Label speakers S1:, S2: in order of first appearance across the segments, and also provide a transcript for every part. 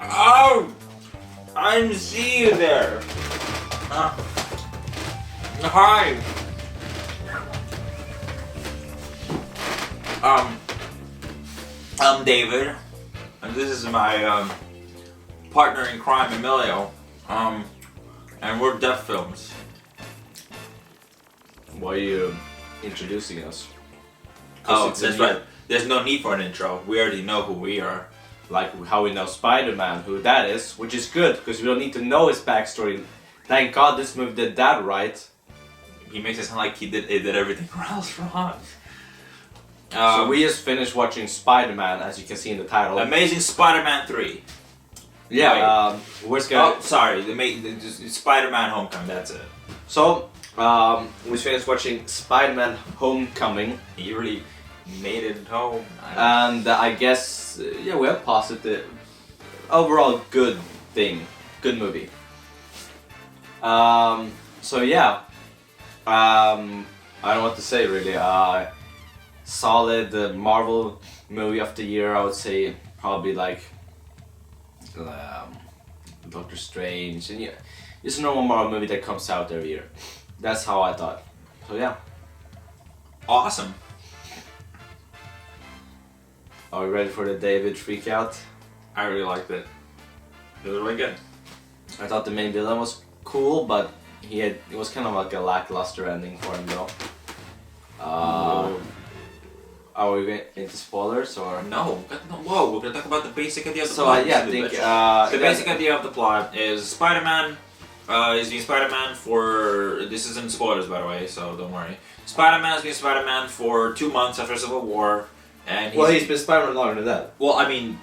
S1: Oh! I didn't see you there. Hi. I'm David, and this is my partner in crime, Emilio. And we're Deaf Films.
S2: Why are you introducing us?
S1: Oh, that's right. There's no need for an intro. We already know who we are.
S2: Like how we know Spider-Man, who that is, which is good because we don't need to know his backstory. Thank God this movie did that right.
S1: He makes it sound like he did everything else wrong.
S2: So we just finished watching Spider-Man, as you can see in the title.
S1: Amazing Spider-Man 3.
S2: Yeah, where's
S1: Oh, sorry. Spider-Man Homecoming. That's it.
S2: So, we finished watching Spider-Man Homecoming.
S1: He really made it home.
S2: And I guess, yeah, we have positive, overall good thing, good movie. So yeah, I don't know what to say really. Solid Marvel movie of the year, I would say probably like Doctor Strange, and yeah, it's a normal Marvel movie that comes out every year. That's how I thought. So yeah.
S1: Awesome.
S2: Are we ready for the David freak out?
S1: I really liked it. It was really good.
S2: I thought the main villain was cool, but it was kind of like a lackluster ending for him though. Are we going into spoilers or?
S1: No, whoa, we're gonna talk about the basic idea of the
S2: So
S1: plot.
S2: yeah, I think
S1: the basic idea of the plot is Spider-Man is being Spider-Man for, this isn't spoilers by the way, so don't worry. Spider-Man is being Spider-Man for 2 months after Civil War, and
S2: he's been Spider-Man longer than that.
S1: Well, I mean,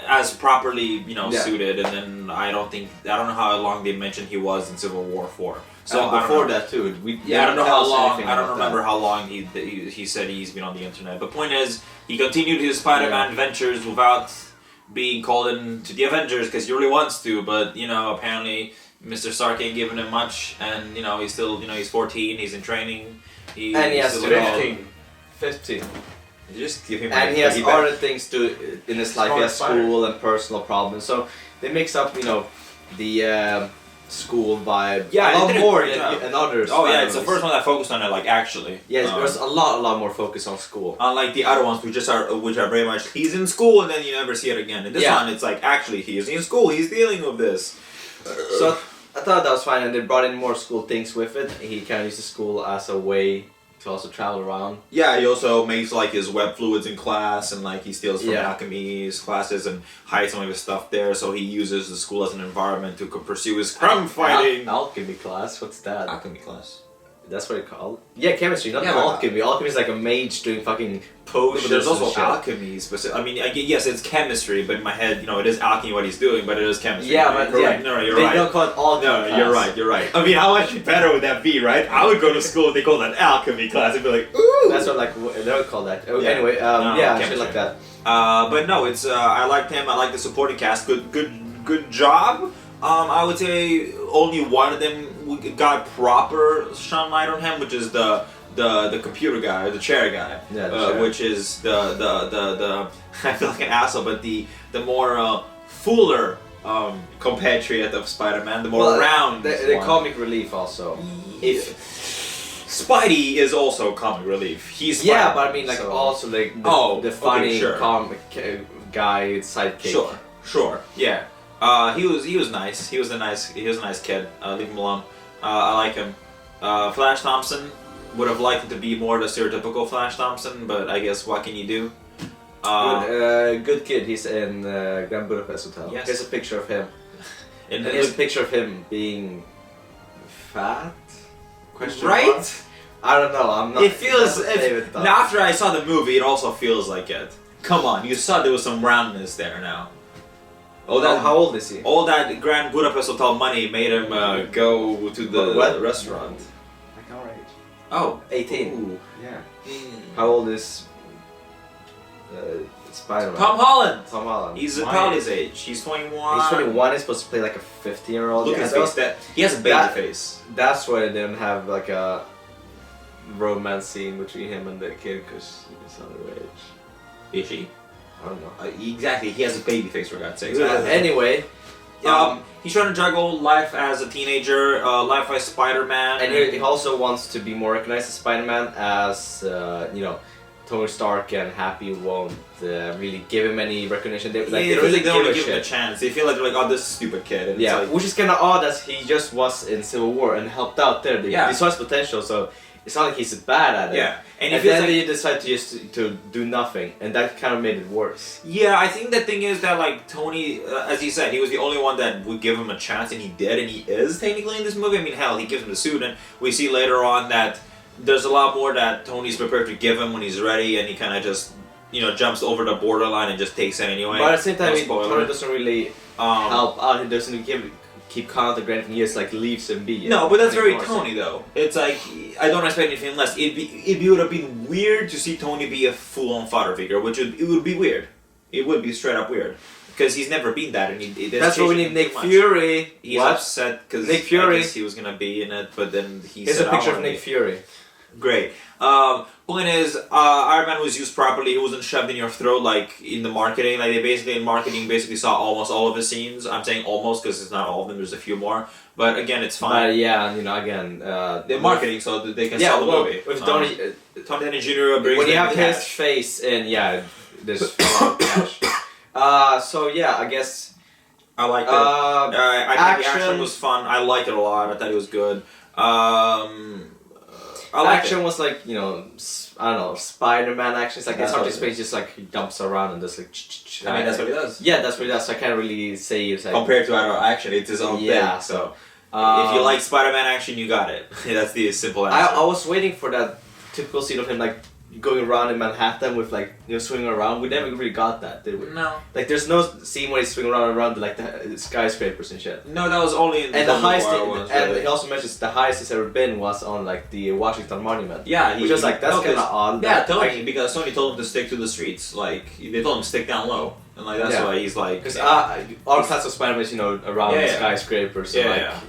S1: as properly,
S2: Yeah.
S1: suited, and then I don't know how long they mentioned he was in Civil War 4.
S2: So before that too,
S1: I don't know how long. I don't remember how long he said he's been on the internet. But point is, he continued his Spider-Man ventures without being called into the Avengers because he really wants to. But apparently, Mr. Stark ain't giving him much, and he's still he's 14. He's in training.
S2: He has 15.
S1: You just give him.
S2: And he has other things in his life. He has school and personal problems. So they mix up, the school vibe.
S1: Yeah,
S2: a lot more than others.
S1: Oh yeah, it's the first one that focused on it. Like actually.
S2: Yes, there's a lot more focus on school.
S1: Unlike the other ones, which are very much he's in school and then you never see it again. In this one, it's like actually he's in school. He's dealing with this.
S2: So I thought that was fine, and they brought in more school things with it. He kind of uses school as a way to also travel around.
S1: Yeah, he also makes like his web fluids in class, and like he steals from alchemy's classes and hides some of his stuff there. So he uses the school as an environment to pursue his crime fighting.
S2: Alchemy class? What's that?
S1: Alchemy class.
S2: That's what it's called? Yeah, chemistry, not alchemy. Alchemy is like a mage doing fucking potions.
S1: But there's also alchemy. I mean, yes, it's chemistry, but in my head, it is alchemy what he's doing, but it is chemistry.
S2: Yeah, but
S1: no, you're right.
S2: They don't call it alchemy class.
S1: No, you're right. I mean, how much better would that be, right? I would go to school and they call that alchemy class and be like, ooh!
S2: That's what they don't call that.
S1: Yeah.
S2: Anyway, I should like that.
S1: But no, it's I liked him. I like the supporting cast. Good job. I would say only one of them got proper sunlight on him, which is the computer guy or the chair guy, which is the I feel like an asshole, but the more fuller compatriot of Spider-Man, the more round.
S2: The comic relief also.
S1: If Spidey is also comic relief, he's Spider-Man,
S2: but I mean also like the funny comic guy sidekick.
S1: Sure, yeah. He was nice. He was a nice kid. Leave him alone. I like him. Flash Thompson would have liked it to be more the stereotypical Flash Thompson, but I guess what can you do?
S2: Good kid. He's in Grand Budapest Hotel.
S1: Yes.
S2: There's a picture of him.
S1: And
S2: there's a picture of him being fat.
S1: Right?
S2: I don't know. I'm not.
S1: It feels. After I saw the movie, it also feels like it. Come on, you saw there was some roundness there now.
S2: How old is he?
S1: All that Grand Budapest Hotel money made him go to the restaurant.
S2: Like our age.
S1: Oh,
S2: 18.
S1: Ooh.
S2: Yeah. How old is Spider-Man?
S1: Tom Holland.
S2: Tom Holland.
S1: He's about his age. He's 21.
S2: He's 21. He's supposed to play like a 15-year-old.
S1: Look at his face. He has a baby face.
S2: That's why they didn't have like a romance scene between him and the kid because he's underage.
S1: Is she?
S2: I don't know.
S1: Exactly, he has a baby face for God's sake.
S2: Anyway,
S1: he's trying to juggle life as a teenager, life as Spider-Man,
S2: and he also wants to be more recognized as Spider-Man, as you know, Tony Stark and Happy won't really give him any recognition. They don't really give him
S1: a chance. They feel like they're like, oh, this stupid kid. And
S2: yeah,
S1: it's like,
S2: which is kind of odd, as he just was in Civil War and helped out there. They saw his potential, so it's not like he's bad at it.
S1: Yeah,
S2: and then they decide to just to do nothing, and that kind of made it worse.
S1: Yeah, I think the thing is that like Tony, as he said, he was the only one that would give him a chance, and he did, and he is technically in this movie. I mean, hell, he gives him the suit, and we see later on that there's a lot more that Tony's prepared to give him when he's ready, and he kind of just, you know, jumps over the borderline and just takes it anyway.
S2: But at the same time, Tony doesn't really help out. He doesn't keep contact or anything. He just like leaves him be.
S1: No, but that's very Tony though. It's like, I don't expect anything less. It would have been weird to see Tony be a full-on father figure, which it would be weird. It would be straight up weird. Because he's never been that, and
S2: that's why we need Nick Fury.
S1: He's upset because
S2: Nick Fury.
S1: I guess he was gonna be in it, but then
S2: Here's a picture of Nick Fury.
S1: Great. Point is, Iron Man was used properly. It wasn't shoved in your throat like in the marketing. Like they basically in marketing saw almost all of his scenes. I'm saying almost because it's not all of them. There's a few more. But again, it's fine.
S2: But yeah, you know, again,
S1: they're marketing so that they can sell the movie.
S2: With Tony
S1: Downey Jr. brings
S2: when you have
S1: cash.
S2: his face in, there's a lot of cash. So yeah, I guess
S1: I liked it. I think the action was fun. I liked it a lot. I thought it was good.
S2: Action was like, you know, I don't know, Spider-Man action. It's like it's hard to explain. Just like he jumps around and just like.
S1: I mean, that's what he does.
S2: Yeah, that's what he does. So I can't really say it's like
S1: compared to our action, it's his own thing. So if you like Spider-Man action, you got it. That's the simple answer.
S2: I was waiting for that typical scene of him like going around in Manhattan with like, you know, swinging around. We never really got that, did we?
S1: No.
S2: Like there's no scene where he's swinging around like the skyscrapers and shit.
S1: No, that was only in the
S2: highest. And he also mentions the highest he's ever been was on like the Washington Monument.
S1: Yeah,
S2: which was like that's kind of odd.
S1: Yeah, Tony, because Tony told him to stick to the streets. Like they told him to stick down low, and like that's why he's like.
S2: Because all class of Spider-Man is, you know, around the skyscrapers. So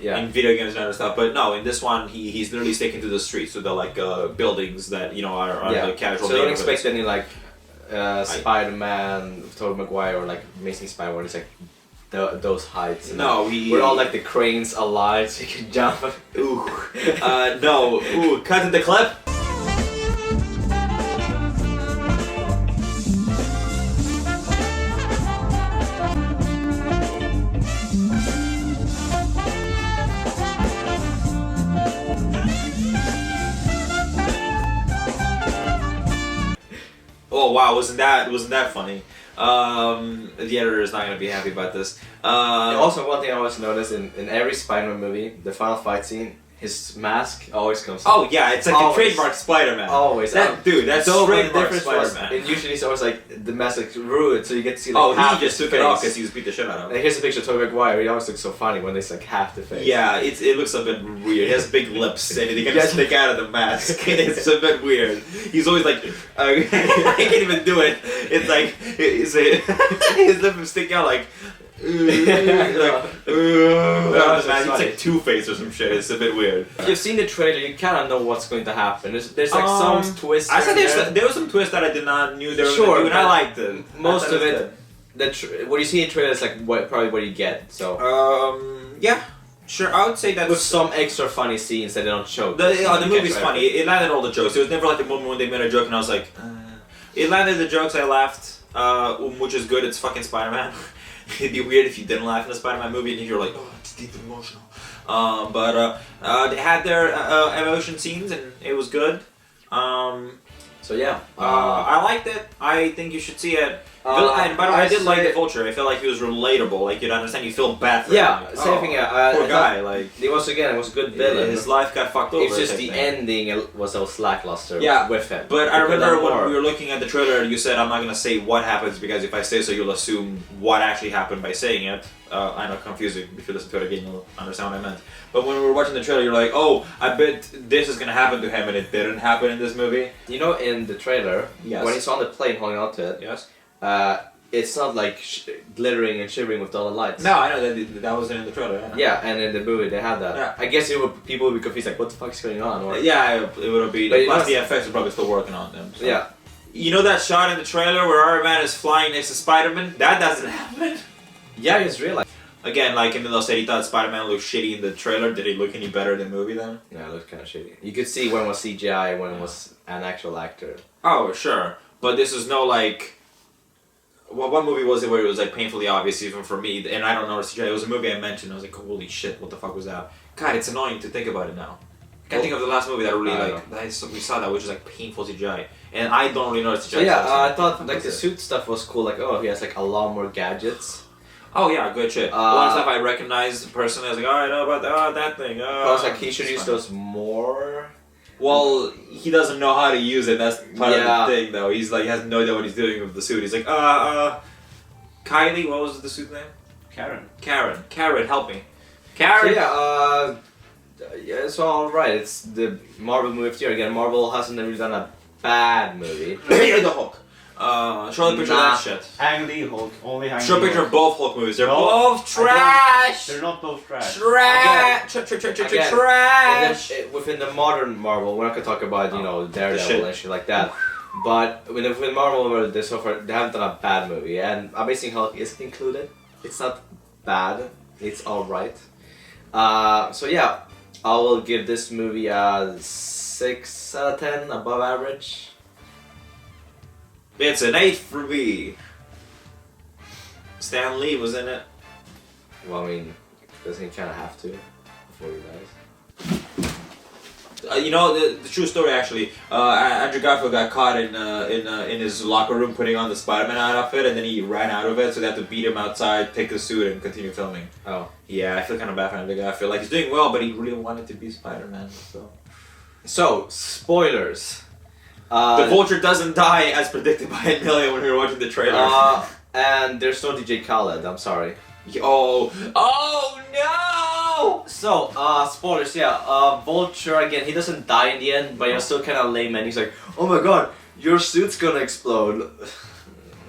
S1: in video games and other stuff. But no, in this one he's literally sticking to the streets, to the like buildings that, you know, are the casual.
S2: So don't expect any like Spider-Man, Tobey Maguire, or like Amazing Spider-Man. It's like those heights.
S1: No,
S2: we're all like the cranes alive, so you can jump.
S1: Ooh, no, ooh, cut to the clip. Oh wow, wasn't that funny? The editor is not gonna be happy about this.
S2: Also, one thing I always notice in every Spider-Man movie, the final fight scene, his mask always comes.
S1: Oh yeah, it's like a trademark Spider-Man.
S2: Always.
S1: Dude, that's so trademark
S2: Spider-Man. And usually it's always like the mask like ruined, so you get to see like half
S1: he just took it off because he was beat the shit out of him.
S2: And here's a picture of Tobey Maguire. He always looks so funny when it's like half the face.
S1: Yeah, it looks a bit weird. He has big lips and they kind of stick out of the mask. It's a bit weird. He's always like, I can't even do it. It's like his lips stick out like. It's like Two-Face or some shit. It's a bit weird.
S2: If you've seen the trailer, you kind of know what's going to happen. There's like some twists.
S1: I said there was some twists that I did not knew there was. Sure, and I liked it.
S2: Most of it. What you see in the trailer is like probably what you get. So.
S1: Yeah. Sure, I would say that
S2: with some extra funny scenes that they don't show.
S1: The movie's funny. It landed all the jokes. It was never like the moment when they made a joke and I was like, It landed the jokes. I laughed, which is good. It's fucking Spider-Man. It'd be weird if you didn't laugh in a Spider-Man movie and you're like, oh, it's deep emotional. But they had their emotion scenes and it was good.
S2: So yeah,
S1: I liked it. I think you should see it. And by the way, I did like the Vulture. I felt like he was relatable. Like you'd understand. You feel bad for him.
S2: Same thing.
S1: Poor guy. Like
S2: it was a good villain.
S1: His life got fucked over.
S2: It's just the ending was so lackluster. With him.
S1: But I remember when we were looking at the trailer, you said I'm not gonna say what happens because if I say so, you'll assume what actually happened by saying it. I know, confusing. If you listen to it again, you'll understand what I meant. But when we were watching the trailer, you're like, oh, I bet this is gonna happen to him, and it didn't happen in this movie.
S2: You know, in the trailer, when he's on the plane holding on to it, it's not like glittering and shivering with all the lights.
S1: No, I know that wasn't in the trailer.
S2: Yeah, and in the movie they had that.
S1: Yeah.
S2: I guess people would be confused, like, what the fuck is going on? Or,
S1: it would be. Plus, the effects are probably still working on them. So.
S2: Yeah,
S1: You know that shot in the trailer where Iron Man is flying next to Spider-Man? That doesn't happen.
S2: Yeah, I just realized.
S1: Again, like Emilio said, he thought Spider-Man looked shitty in the trailer. Did he look any better in the movie then?
S2: Yeah, it looked kind of shitty. You could see when it was CGI, when it was an actual actor.
S1: Oh, sure. But this is no like... Well, what movie was it where it was like painfully obvious even for me? And I don't know CGI. It was a movie I mentioned. I was like, holy shit, what the fuck was that? God, it's annoying to think about it now. I can't think of the last movie that really we saw that, which is like painful CGI. And I don't really know CGI.
S2: So yeah, I thought like the suit stuff was cool. Like, oh, he has like a lot more gadgets.
S1: Oh yeah, good shit. A lot of stuff I recognized personally. I was like, oh, I know about that thing.
S2: I was like, he should use those more.
S1: Well, he doesn't know how to use it. That's part of the thing, though. He's like, he has no idea what he's doing with the suit. He's like, Kylie, what was the suit name? Karen, help me. Karen.
S2: So yeah, it's all right. It's the Marvel movie of the year again. Marvel hasn't really done a bad movie.
S1: The Hulk. Show the picture of that shit.
S3: Ang Lee Hulk. Only Ang Lee.
S1: Show a picture of both Hulk movies. They're both trash.
S3: They're not both trash.
S1: Trash.
S2: Within the modern Marvel, we're not gonna talk about Daredevil and shit like that. But within Marvel, they haven't done a bad movie, and Amazing Hulk is included. It's not bad. It's all right. So yeah, I will give this movie a 6 out of 10, above average.
S1: It's an 8 for me. Stan Lee was in it.
S2: Well, I mean, doesn't he kind of have to before he dies?
S1: The true story actually. Andrew Garfield got caught in his locker room putting on the Spider-Man outfit, and then he ran out of it, so they had to beat him outside, take the suit, and continue filming.
S2: Oh.
S1: Yeah, I feel kind of bad for Andrew Garfield. Like he's doing well, but he really wanted to be Spider-Man.
S2: So spoilers.
S1: The Vulture doesn't die as predicted by Emilio when we were watching the trailer.
S2: And there's no DJ Khaled. I'm sorry.
S1: Oh no!
S2: So, spoilers, yeah. Vulture, again, he doesn't die in the end, but you're still kind of lame, and he's like, oh my god, your suit's gonna explode.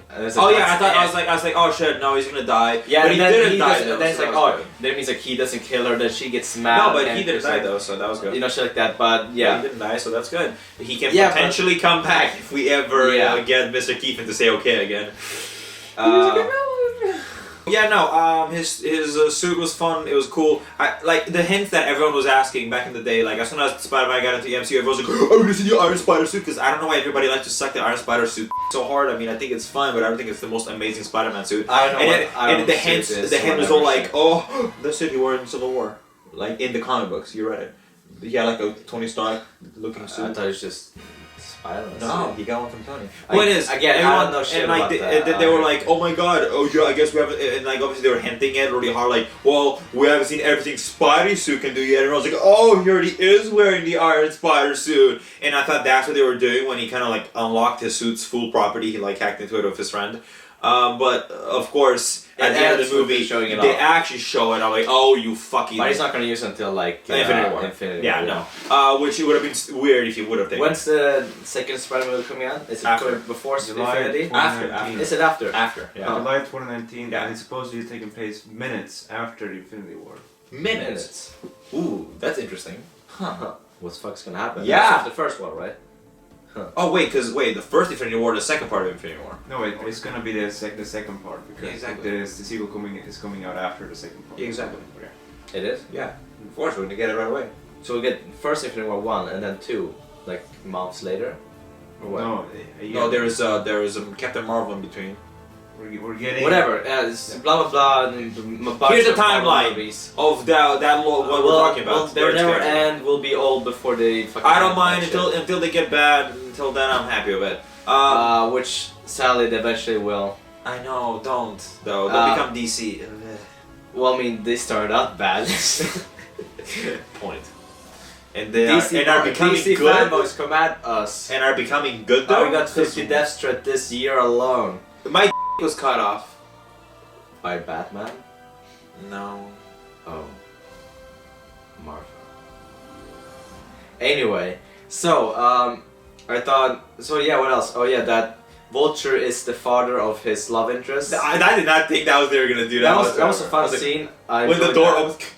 S1: I was like, oh shit, no, he's gonna die.
S2: Yeah,
S1: but he didn't die.
S2: And then it's like, oh, then he's like, he doesn't kill her, then she gets mad.
S1: No, but he didn't die though, so that was good.
S2: Shit like that, but yeah.
S1: He didn't die, so that's good. He can potentially come back if we ever get Mr. Keefe to say okay again. His suit was fun. It was cool. Like the hint that everyone was asking back in the day. Like as soon as Spider-Man got into the MCU, everyone was like, "I'm gonna see the Iron Spider suit." Because I don't know why everybody likes to suck the Iron Spider suit so hard. I mean, I think it's fun, but I don't think it's the most amazing Spider-Man suit.
S2: I don't know.
S1: And the hint was all like, "Oh, the suit he wore in Civil War," like in the comic books. You read it. He had like a Tony Stark looking suit.
S2: I thought it was just Spider-Man.
S1: No, he got one from Tony. Point is,
S2: again,
S1: everyone,
S2: I don't know shit
S1: and like
S2: about
S1: they were like, oh my god, oh yeah, I guess we haven't, and like obviously they were hinting it really hard, like, well, we haven't seen everything Spidey suit can do yet. And everyone's like, oh, he already is wearing the Iron Spider suit, and I thought that's what they were doing when he kind of like unlocked his suit's full property. He like hacked into it with his friend. But of course, at the end of the movie, they actually show it. I'm like, oh, you fucking.
S2: But he's not gonna use it until like
S1: Infinity War. No. Which it would have been weird if he would have taken.
S2: When's the second Spider-Man movie coming out? Is it
S1: after.
S2: Before
S3: July
S2: Infinity?
S3: After.
S2: Is it after?
S1: After. Yeah.
S3: July 2019. Yeah. And it's supposed to be taking place minutes after the Infinity War.
S1: Minutes. Ooh, that's interesting. Huh.
S2: What the fuck's gonna happen?
S1: Yeah.
S2: That's the first one, right?
S1: Huh. Oh wait, the first Infinity War, the second part of Infinity War.
S3: No, it's gonna be the second part because the sequel is coming out after the second part.
S1: Exactly.
S2: It is.
S1: Yeah. Of course, we're gonna get it right away.
S2: So we get first Infinity War 1 and then 2, like months later, or what?
S1: No, there is Captain Marvel in between.
S3: We're getting
S2: whatever. Blah blah blah. And
S1: here's the timeline of what we're talking about.
S2: Well, their never end will be old before they.
S1: I don't mind until they get bad. Until then, I'm happy with it.
S2: Which sadly they eventually will.
S1: I know. Don't though. They'll become DC.
S2: Well, I mean, they started out bad.
S1: Point. And they are becoming
S2: DC
S1: good.
S2: fanboys come at us.
S1: And are becoming good though.
S2: We got 50 death threat this year alone.
S1: My was cut off.
S2: By Batman?
S1: No.
S2: Oh. Martha. Anyway, so, I thought, what else? Oh yeah, that Vulture is the father of his love interest.
S1: I did not think that was they were gonna do that.
S2: That was a fun scene.
S1: When the door opens.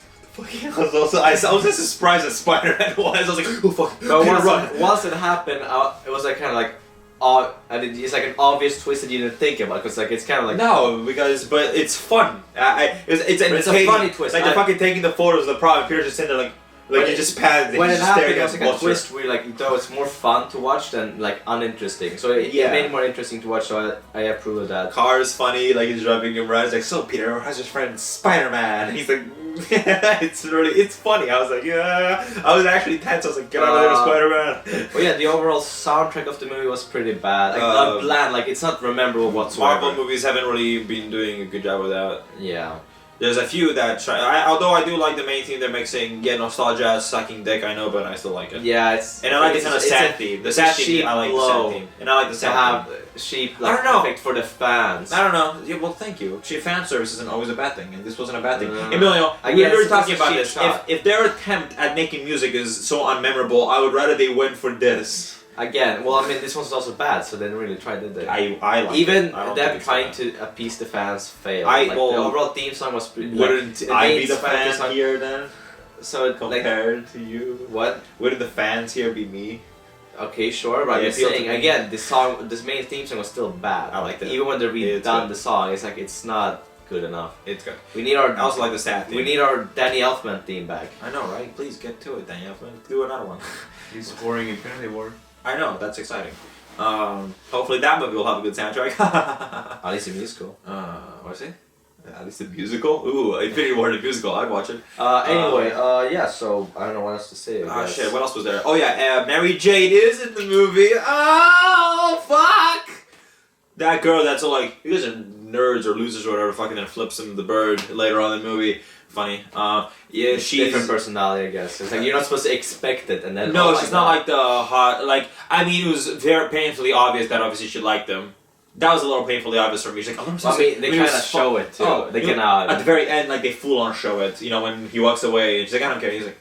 S1: I was just as surprised as Spider-Man was. I was like, oh fuck.
S2: But once it happened, it was like kind of like, and it's like an obvious twist that you didn't think about, because like it's kind of like
S1: no, but it's fun. It's
S2: a funny twist.
S1: Like they're fucking taking the photos of the prom, and Peter's just sitting there like you just pan.
S2: When it happened,
S1: staring
S2: it was
S1: at
S2: like a
S1: bullshit.
S2: twist where like though it's more fun to watch than like uninteresting. So it made it more interesting to watch. So I approve of that.
S1: Car's funny, like he's driving him around. He's like, so Peter, how's your friend Spider-Man? And he's like, it's funny. I was like, yeah. I was actually tense. I was like, get out of there, Spider-Man.
S2: Well, yeah, the overall soundtrack of the movie was pretty bad. Like not bland, like it's not memorable whatsoever.
S1: Marvel movies haven't really been doing a good job with that.
S2: Yeah.
S1: There's a few that try. Although I do like the main theme they're mixing. Yeah, nostalgia, sucking dick. I know, but I still like it.
S2: Yeah, it's
S1: and I like the kind of sad theme. The sad theme. I like the sad theme, and I like the sad theme.
S2: Cheap
S1: I don't know.
S2: effect for the fans.
S1: I don't know. Yeah, well, thank you. Cheap fan service isn't always a bad thing, and this wasn't a bad thing.
S2: Mm.
S1: Emilio, we were talking about this.
S2: Shot.
S1: If their attempt at making music is so unmemorable, I would rather they went for this.
S2: Again, well, I mean, this one's also bad, so they didn't really try, did they?
S1: I like
S2: even
S1: it. I don't
S2: them
S1: think
S2: trying
S1: so.
S2: to appease the fans failed.
S1: The
S2: overall theme song was pretty.
S1: Wouldn't
S2: like,
S1: I
S2: main
S1: be the fan
S2: song
S1: here then?
S2: So
S1: Compared to you,
S2: what?
S1: Wouldn't the fans here be me?
S2: Okay, sure, but I'm saying again, this main theme song was still bad.
S1: I liked it.
S2: Even when they redone the song, it's like it's not good enough.
S1: It's good.
S2: We need our.
S1: I also like the sad theme.
S2: We need our Danny Elfman theme back.
S1: I know, right? Please get to it, Daniel. Do another one.
S3: He's scoring Infinity War.
S1: I know, that's exciting. Hopefully that movie will have a good soundtrack.
S2: At least a musical.
S1: What's it? At least a musical? Ooh, Infinity War the musical, I'd watch it.
S2: Anyway, yeah, so I don't know what else to say.
S1: Shit, what else was there? Oh yeah, Mary Jane is in the movie. Oh, fuck! That girl that's all like, you guys are nerds or losers or whatever, fucking then flips him the bird later on in the movie. Funny. Yeah, she's
S2: different personality, I guess. It's like you're not supposed to expect it, and then
S1: no, she's not like the hot. Like I mean, it was very painfully obvious that obviously she liked them. That was a little painfully obvious for me. She's like, oh,
S2: I mean, they kind of show it too.
S1: Oh,
S2: they can
S1: at the very end, like they full on show it. You know, when he walks away, and she's like, I don't care. He's like,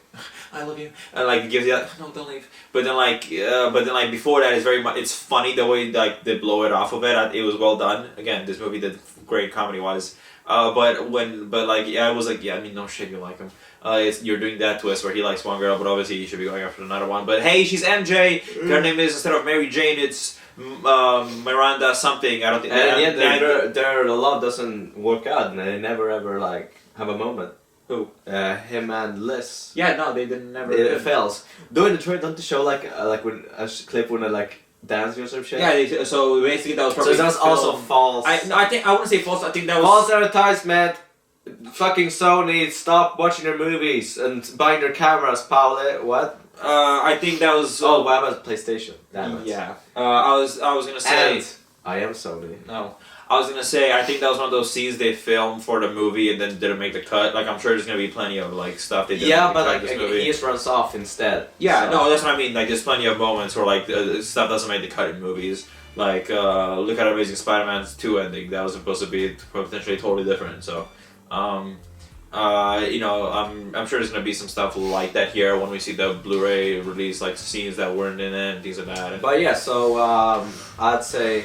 S1: I love you, and like he gives you that. No, don't leave. But then like before that, it's very much. It's funny the way like they blow it off of it. It was well done. Again, this movie did great comedy wise. But I was like, yeah, I mean, no shit, you like him. You're doing that twist where he likes one girl, but obviously you should be going after another one. But hey, she's MJ. Her name is, instead of Mary Jane, it's Miranda something. I don't think.
S2: And yet their love doesn't work out, and they never ever like have a moment.
S1: Who?
S2: Him and Liz.
S1: Yeah, no, they didn't never.
S2: It fails. Though in the trailer, don't they show like when a clip when they like dancing or some shit?
S1: Yeah, so basically that was probably.
S2: So that's also false.
S1: I wouldn't say false. I think that was
S2: false advertisement. Fucking Sony, stop watching their movies and buying their cameras, Paul. What?
S1: I think that was.
S2: Oh, why about PlayStation? Damn it.
S1: Yeah. I was gonna say.
S2: And I am Sony.
S1: No. I was gonna say I think that was one of those scenes they filmed for the movie and then didn't make the cut. Like I'm sure there's gonna be plenty of like stuff they didn't.
S2: Yeah, but like
S1: this movie.
S2: he just runs off instead.
S1: Yeah,
S2: so.
S1: no, that's what I mean. Like there's plenty of moments where like stuff doesn't make the cut in movies. Like look at Amazing Spider-Man 2 ending. That was supposed to be potentially totally different. So, you know, I'm sure there's gonna be some stuff like that here when we see the Blu-ray release, like scenes that weren't in it and things like that.
S2: But yeah, so I'd say.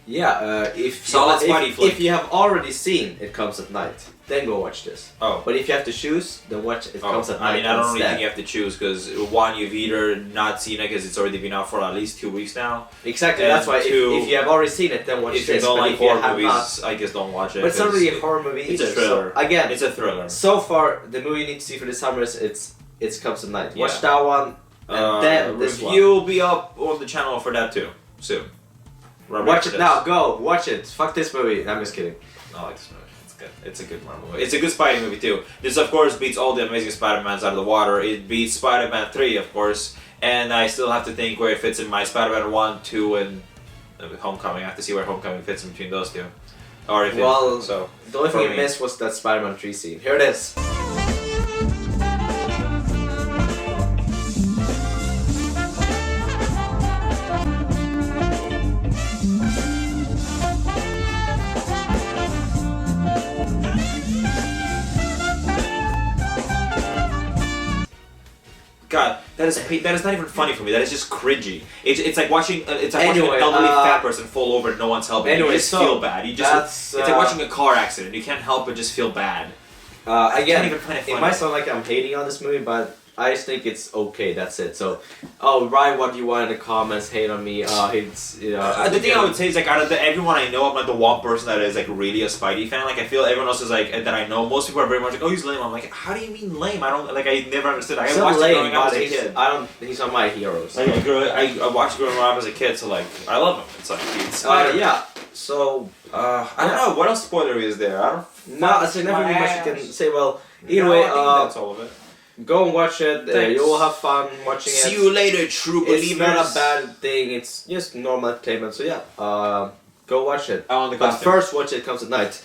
S2: Yeah, if you have already seen It Comes at Night, then go watch this.
S1: Oh.
S2: But if you have to choose, then watch It Comes at Night.
S1: I mean, I don't really think you have to choose because one, you've either not seen it because it's already been out for at least 2 weeks now.
S2: Exactly, that's why if you have already seen it, then watch this.
S1: If you don't like horror movies,
S2: not,
S1: I guess don't watch it.
S2: But it's not really a horror movie either.
S1: It's a thriller.
S2: So, again,
S1: it's a thriller.
S2: So far, the movie you need to see for the summer is It Comes at Night. Watch that one, and then this one.
S1: Review will be up on the channel for that too, soon.
S2: Watch it now, go, watch it. Fuck this movie. I'm just kidding.
S1: I like this movie. It's good. It's a good Marvel movie. It's a good Spidey movie too. This of course beats all the Amazing Spider-Mans out of the water. It beats Spider-Man 3 of course. And I still have to think where it fits in my Spider-Man 1, 2 and Homecoming. I have to see where Homecoming fits in between those two. Or if the
S2: only thing you missed was that Spider-Man 3 scene. Here it is.
S1: God, that is not even funny for me. That is just cringy. It's like watching watching an elderly fat person fall over and no one's helping.
S2: Anyway,
S1: you just feel bad. It's like watching a car accident. You can't help but just feel bad.
S2: Again,
S1: can't even find it funny.
S2: might sound like I'm hating on this movie, but I just think it's okay. That's it. So, write what you want in the comments. Hate on me. Hates. You know.
S1: The thing I would say is like out of everyone I know, I'm like the one person that is like really a Spidey fan. Like I feel everyone else is like that I know. Most people are very much like, oh, he's lame. I'm like, how do you mean lame? I don't like. I never understood. I watched it growing up as a kid.
S2: He's on my heroes.
S1: Like, I watched growing up as a kid, so like I love him. It's like it's
S2: yeah. So
S1: I don't know what else spoiler is there. I don't.
S2: No, I say never really much you can say. Well, either way,
S1: that's all of it.
S2: Go and watch it. You will have fun watching it.
S1: See you later, true believers.
S2: It's not a bad thing. It's just normal entertainment. So yeah, go watch it. But first, watch it comes at night,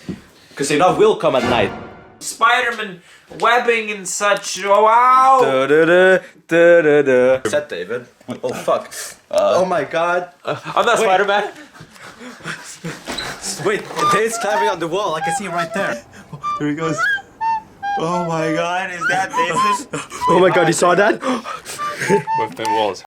S2: because it will come at night.
S1: Spider-Man webbing and such. Oh, wow.
S2: Set David. Oh fuck. Oh my god.
S1: I'm not Spider-Man.
S2: Wait, Dave's climbing on the wall. I can see him right there. There he goes.
S1: Oh my god, is that David?
S2: Oh my god, you saw that?
S4: With the walls.